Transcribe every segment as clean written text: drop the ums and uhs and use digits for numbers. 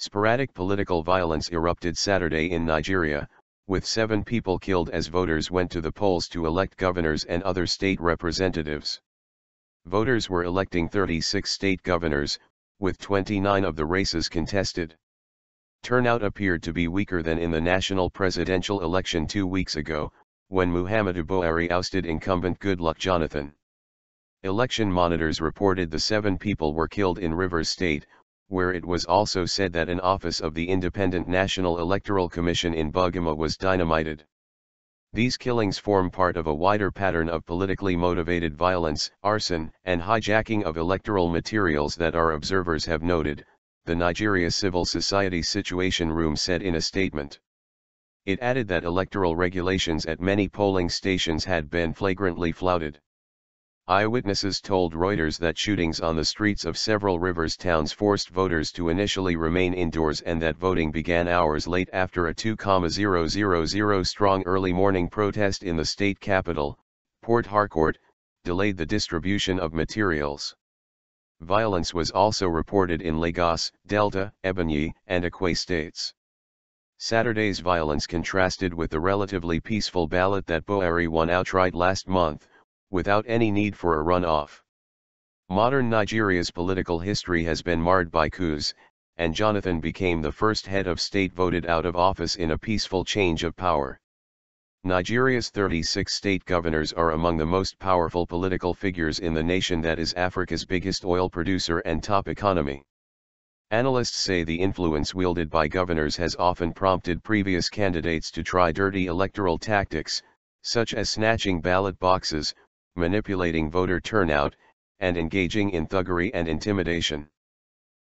Sporadic political violence erupted Saturday in Nigeria, with 7 people killed as voters went to the polls to elect governors and other state representatives. Voters were electing 36 state governors, with 29 of the races contested. Turnout appeared to be weaker than in the national presidential election 2 weeks ago, when Muhammadu Buhari ousted incumbent Goodluck Jonathan. Election monitors reported the 7 people were killed in Rivers State, where it was also said that an office of the Independent National Electoral Commission in Buguma was dynamited. These killings form part of a wider pattern of politically motivated violence, arson, and hijacking of electoral materials that our observers have noted, the Nigeria Civil Society Situation Room said in a statement. It added that electoral regulations at many polling stations had been flagrantly flouted. Eyewitnesses told Reuters that shootings on the streets of several Rivers towns forced voters to initially remain indoors and that voting began hours late after a 2,000-strong early morning protest in the state capital, Port Harcourt, delayed the distribution of materials. Violence was also reported in Lagos, Delta, Ebonyi, and Akwa states. Saturday's violence contrasted with the relatively peaceful ballot that Buhari won outright last month, without any need for a runoff. Modern Nigeria's political history has been marred by coups, and Jonathan became the first head of state voted out of office in a peaceful change of power. Nigeria's 36 state governors are among the most powerful political figures in the nation that is Africa's biggest oil producer and top economy. Analysts say the influence wielded by governors has often prompted previous candidates to try dirty electoral tactics, such as snatching ballot boxes, manipulating voter turnout, and engaging in thuggery and intimidation.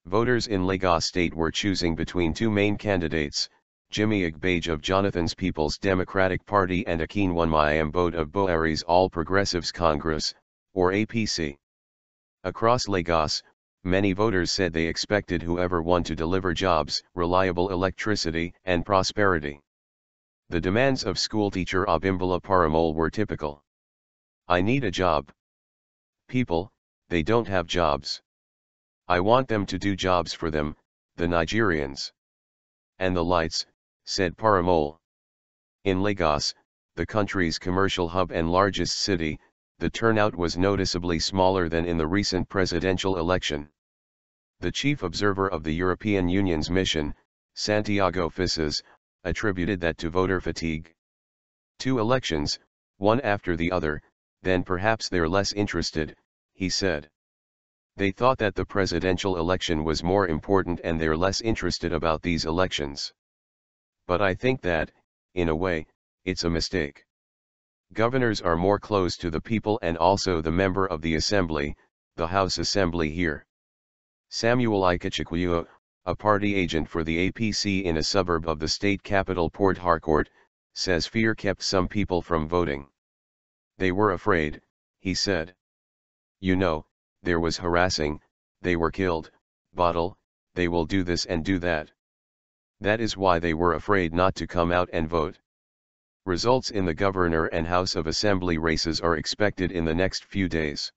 Voters in Lagos State were choosing between 2 main candidates, Jimmy Agbaje of Jonathan's People's Democratic Party and Akinwun Mayambode of Buhari's All Progressives Congress, or APC. Across Lagos, many voters said they expected whoever won to deliver jobs, reliable electricity, and prosperity. The demands of schoolteacher Abimbola Paramole were typical. I need a job. People, they don't have jobs. I want them to do jobs for them, the Nigerians. And the lights, said Paramole. In Lagos, the country's commercial hub and largest city, the turnout was noticeably smaller than in the recent presidential election. The chief observer of the European Union's mission, Santiago Fisas, attributed that to voter fatigue. 2 elections, one after the other, then perhaps they're less interested, he said. They thought that the presidential election was more important and they're less interested about these elections. But I think that, in a way, it's a mistake. Governors are more close to the people and also the member of the assembly, the House Assembly here. Samuel Ikechukwu, a party agent for the APC in a suburb of the state capital Port Harcourt, says fear kept some people from voting. They were afraid, he said. You know, there was harassing, they were killed, bottle, they will do this and do that. That is why they were afraid not to come out and vote. Results in the governor and House of Assembly races are expected in the next few days.